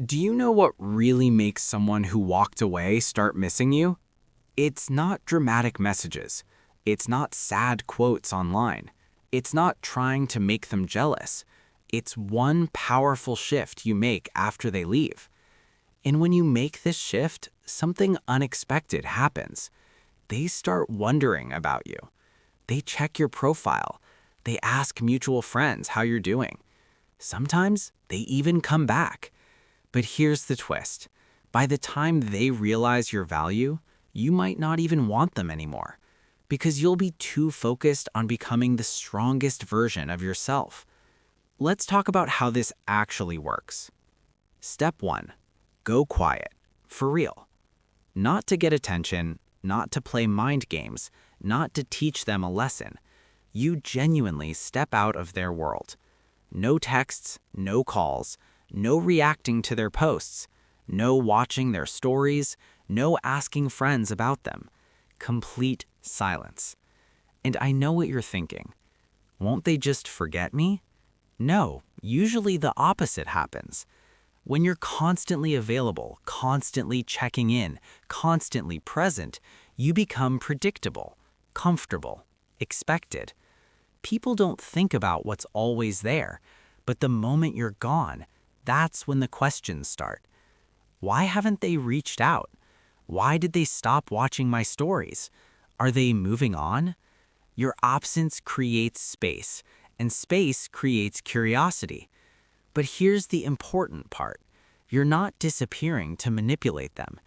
Do you know what really makes someone who walked away start missing you? It's not dramatic messages. It's not sad quotes online. It's not trying to make them jealous. It's one powerful shift you make after they leave. And when you make this shift, something unexpected happens. They start wondering about you. They check your profile. They ask mutual friends how you're doing. Sometimes they even come back. But here's the twist. By the time they realize your value, you might not even want them anymore because you'll be too focused on becoming the strongest version of yourself. Let's talk about how this actually works. Step 1. Go quiet. For real. Not to get attention, not to play mind games, not to teach them a lesson. You genuinely step out of their world. No texts, no calls, no reacting to their posts, no watching their stories, no asking friends about them. Complete silence. And I know what you're thinking. Won't they just forget me? No, usually the opposite happens. When you're constantly available, constantly checking in, constantly present, you become predictable, comfortable, expected. People don't think about what's always there, but the moment you're gone, that's when the questions start. Why haven't they reached out? Why did they stop watching my stories? Are they moving on? Your absence creates space, and space creates curiosity. But here's the important part. You're not disappearing to manipulate them.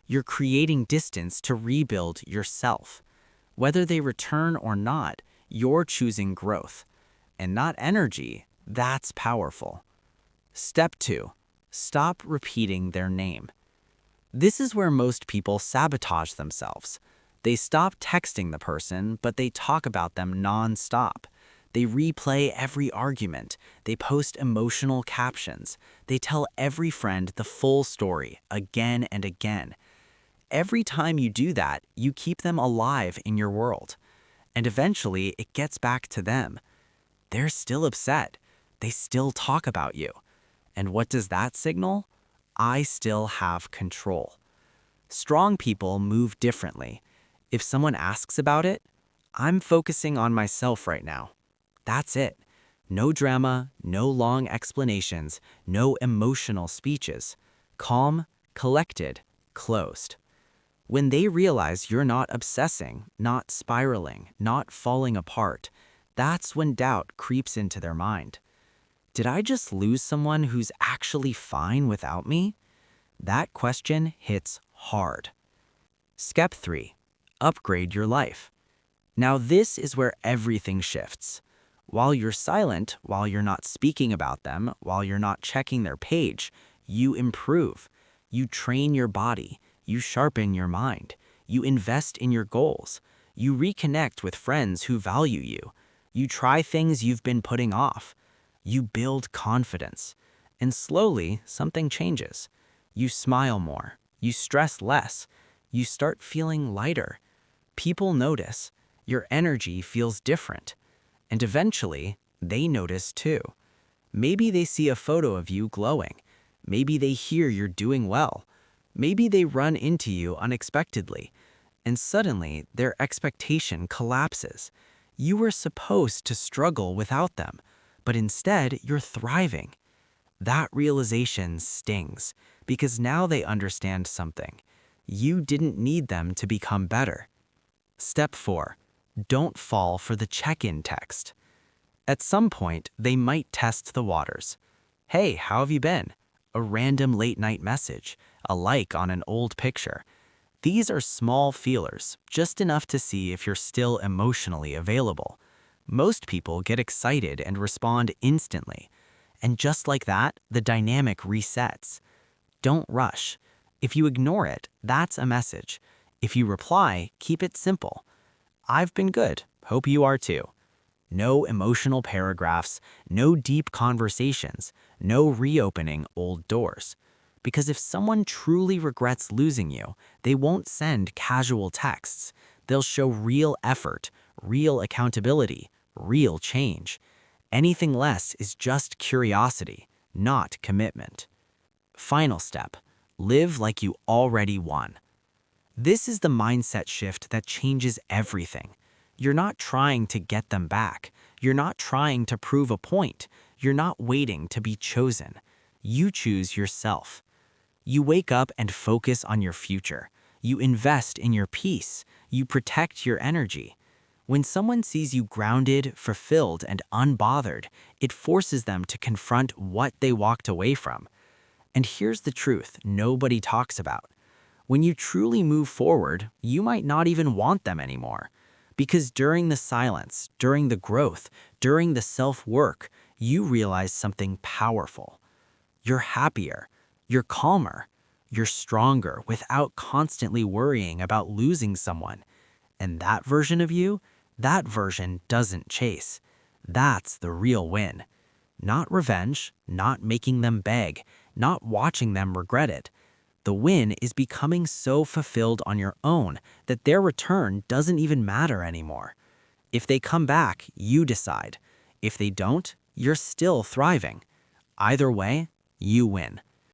You're creating distance to rebuild yourself. Whether they return or not, you're choosing growth. And not energy, that's powerful. Step 2. Stop repeating their name. This is where most people sabotage themselves. They stop texting the person, but they talk about them non-stop. They replay every argument. They post emotional captions. They tell every friend the full story again and again. Every time you do that, you keep them alive in your world. And eventually, it gets back to them. They're still upset. They still talk about you. And what does that signal? I still have control. Strong people move differently. If someone asks about it, I'm focusing on myself right now. That's it. No drama, no long explanations, no emotional speeches. Calm, collected, closed. When they realize you're not obsessing, not spiraling, not falling apart, that's when doubt creeps into their mind. Did I just lose someone who's actually fine without me? That question hits hard. Step 3. Upgrade your life. Now this is where everything shifts. While you're silent, while you're not speaking about them, while you're not checking their page, you improve. You train your body. You sharpen your mind. You invest in your goals. You reconnect with friends who value you. You try things you've been putting off. You build confidence. And slowly, something changes. You smile more. You stress less. You start feeling lighter. People notice. Your energy feels different. And eventually, they notice too. Maybe they see a photo of you glowing. Maybe they hear you're doing well. Maybe they run into you unexpectedly. And suddenly, their expectation collapses. You were supposed to struggle without them, but instead, you're thriving. That realization stings because now they understand something. You didn't need them to become better. Step 4. Don't fall for the check-in text. At some point, they might test the waters. Hey, how have you been? A random late-night message, a like on an old picture. These are small feelers, just enough to see if you're still emotionally available. Most people get excited and respond instantly. And just like that, the dynamic resets. Don't rush. If you ignore it, that's a message. If you reply, keep it simple. I've been good. Hope you are too. No emotional paragraphs, no deep conversations, no reopening old doors. Because if someone truly regrets losing you, they won't send casual texts. They'll show real effort, real accountability, real change. Anything less is just curiosity, not commitment. Final step, live like you already won. This is the mindset shift that changes everything. You're not trying to get them back. You're not trying to prove a point. You're not waiting to be chosen. You choose yourself. You wake up and focus on your future. You invest in your peace. You protect your energy. When someone sees you grounded, fulfilled, and unbothered, it forces them to confront what they walked away from. And here's the truth nobody talks about. When you truly move forward, you might not even want them anymore. Because during the silence, during the growth, during the self-work, you realize something powerful. You're happier, you're calmer, you're stronger without constantly worrying about losing someone. And that version of you, that version doesn't chase. That's the real win. Not revenge, not making them beg, not watching them regret it. The win is becoming so fulfilled on your own that their return doesn't even matter anymore. If they come back, you decide. If they don't, you're still thriving. Either way, you win.